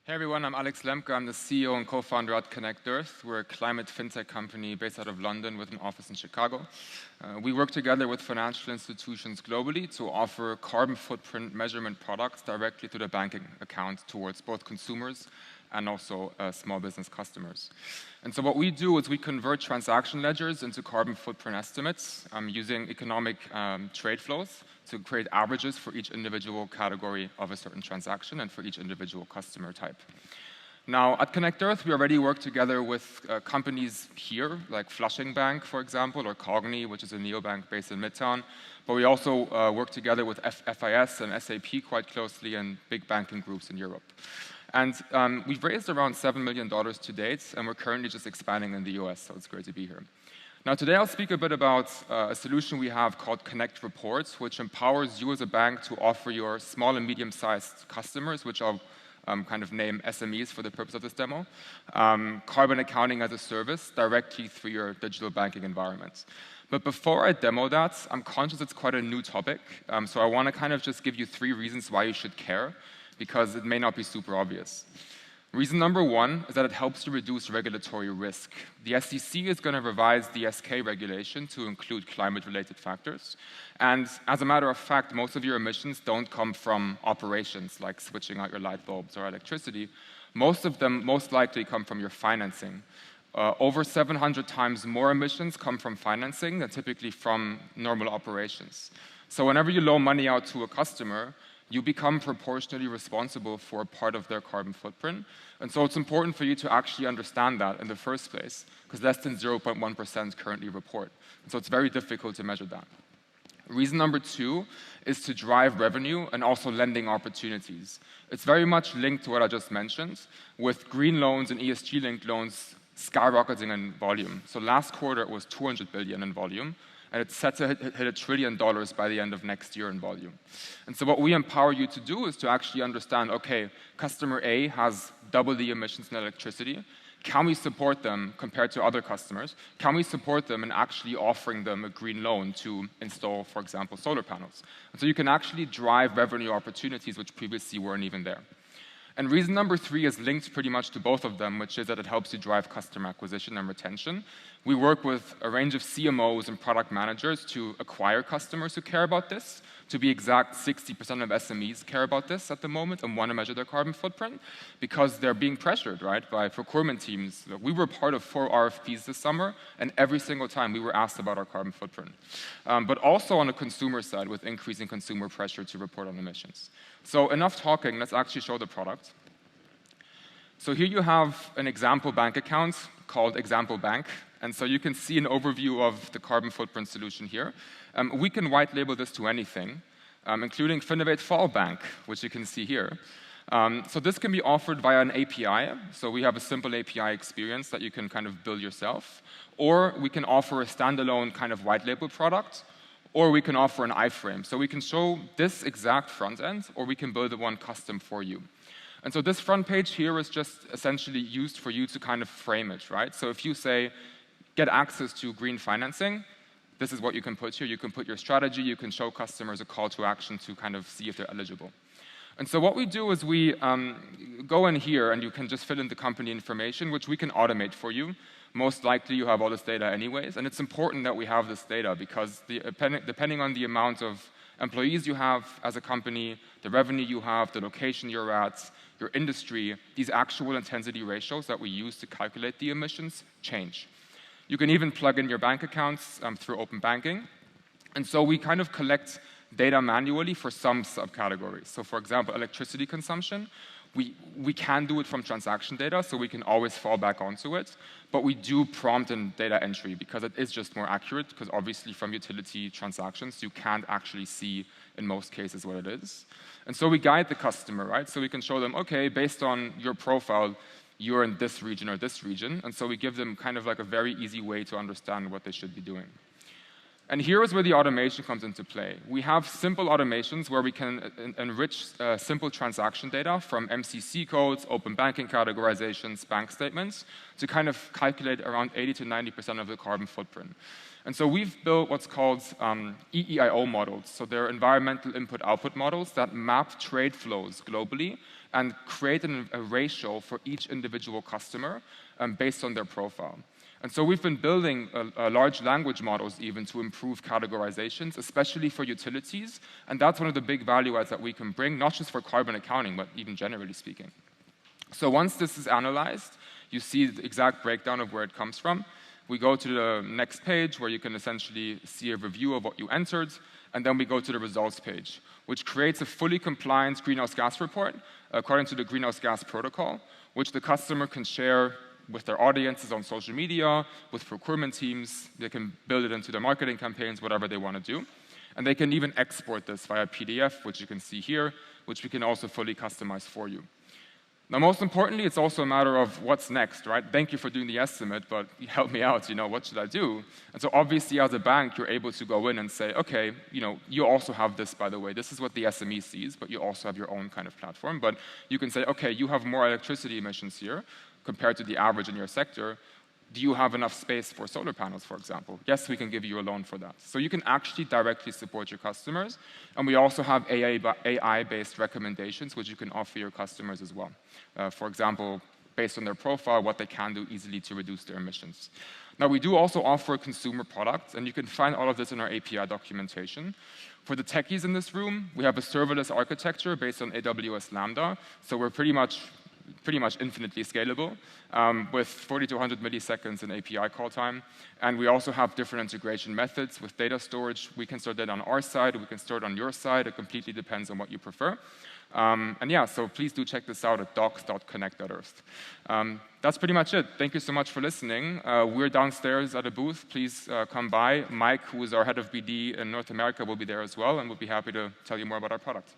Hey everyone, I'm Alex Lemke. I'm the CEO and co-founder at Connect Earth. We're a climate fintech company based out of London with an office in Chicago. We work together with financial institutions globally to offer carbon footprint measurement products directly to the banking account towards both consumers and also small business customers. And so what we do is we convert transaction ledgers into carbon footprint estimates using economic trade flows to create averages for each individual category of a certain transaction and for each individual customer type. Now, at Connect Earth, we already work together with companies here, like Flushing Bank, for example, or Cogni, which is a neobank based in Midtown. But we also work together with FIS and SAP quite closely and big banking groups in Europe. And we've raised around $7 million to date, and we're currently just expanding in the US, so it's great to be here. Now, today I'll speak a bit about a solution we have called Connect Reports, which empowers you as a bank to offer your small and medium-sized customers, which I'll kind of name SMEs for the purpose of this demo, carbon accounting as a service directly through your digital banking environment. But before I demo that, I'm conscious it's quite a new topic, so I want to kind of just give you 3 reasons why you should care, because it may not be super obvious. Reason number 1 is that it helps to reduce regulatory risk. The SEC is going to revise the SK regulation to include climate-related factors. And as a matter of fact, most of your emissions don't come from operations like switching out your light bulbs or electricity. Most of them most likely come from your financing. Over 700 times more emissions come from financing than typically from normal operations. So whenever you loan money out to a customer, you become proportionally responsible for a part of their carbon footprint. And so it's important for you to actually understand that in the first place, because less than 0.1% currently report. And so it's very difficult to measure that. Reason number 2 is to drive revenue and also lending opportunities. It's very much linked to what I just mentioned, with green loans and ESG-linked loans skyrocketing in volume. So last quarter it was 200 billion in volume, and it's set to hit $1 trillion by the end of next year in volume. And so what we empower you to do is to actually understand, okay, customer A has double the emissions in electricity. Can we support them compared to other customers? Can we support them in actually offering them a green loan to install, for example, solar panels? And so you can actually drive revenue opportunities which previously weren't even there. And reason number 3 is linked pretty much to both of them, which is that it helps you drive customer acquisition and retention. We work with a range of CMOs and product managers to acquire customers who care about this. To be exact, 60% of SMEs care about this at the moment and want to measure their carbon footprint because they're being pressured, right, by procurement teams. We were part of 4 RFPs this summer, and every single time we were asked about our carbon footprint. But also on the consumer side with increasing consumer pressure to report on emissions. So enough talking, let's actually show the product. So here you have an example bank account called Example Bank. And so you can see an overview of the carbon footprint solution here. We can white label this to anything, including FinovateFall Bank, which you can see here. So this can be offered via an API. So we have a simple API experience that you can kind of build yourself. Or we can offer a standalone kind of white label product. Or we can offer an iframe. So we can show this exact front end, or we can build one custom for you. And so this front page here is just essentially used for you to kind of frame it, right? So if you say, get access to green financing, this is what you can put here. You can put your strategy. You can show customers a call to action to kind of see if they're eligible. And so what we do is we go in here, and you can just fill in the company information, which we can automate for you. Most likely you have all this data anyways, and it's important that we have this data because depending on the amount of employees you have as a company, the revenue you have, the location you're at, your industry, these actual intensity ratios that we use to calculate the emissions change. You can even plug in your bank accounts through open banking. And so we kind of collect data manually for some subcategories. So for example, electricity consumption, we can do it from transaction data, so we can always fall back onto it. But we do prompt and data entry because it is just more accurate, because obviously from utility transactions, you can't actually see in most cases what it is. And so we guide the customer, right? So we can show them, okay, based on your profile, you're in this region or this region. And so we give them kind of like a very easy way to understand what they should be doing. And here is where the automation comes into play. We have simple automations where we can enrich simple transaction data from MCC codes, open banking categorizations, bank statements, to kind of calculate around 80 to 90% of the carbon footprint. And so we've built what's called EEIO models. So they're environmental input-output models that map trade flows globally and create a ratio for each individual customer based on their profile. And so we've been building large language models even to improve categorizations, especially for utilities. And that's one of the big value adds that we can bring, not just for carbon accounting, but even generally speaking. So once this is analyzed, you see the exact breakdown of where it comes from. We go to the next page where you can essentially see a review of what you entered, and then we go to the results page, which creates a fully compliant greenhouse gas report according to the greenhouse gas protocol, which the customer can share with their audiences on social media, with procurement teams. They can build it into their marketing campaigns, whatever they want to do. And they can even export this via PDF, which you can see here, which we can also fully customize for you. Now, most importantly, it's also a matter of what's next, right? Thank you for doing the estimate, but help me out, what should I do? And so obviously, as a bank, you're able to go in and say, okay, you also have this, by the way. This is what the SME sees, but you also have your own kind of platform. But you can say, okay, you have more electricity emissions here compared to the average in your sector. Do you have enough space for solar panels, for example? Yes, we can give you a loan for that. So you can actually directly support your customers. And we also have AI-based recommendations, which you can offer your customers as well. For example, based on their profile, what they can do easily to reduce their emissions. Now, we do also offer consumer products, and you can find all of this in our API documentation. For the techies in this room, we have a serverless architecture based on AWS Lambda. So we're pretty much infinitely scalable with 40 to 100 milliseconds in API call time. And we also have different integration methods with data storage. We can store data on our side, we can store it on your side. It completely depends on what you prefer. And yeah, so please do check this out at docs.connect.earth. That's pretty much it. Thank you so much for listening. We're downstairs at a booth. Please come by. Mike, who is our head of BD in North America, will be there as well, and we'll be happy to tell you more about our product.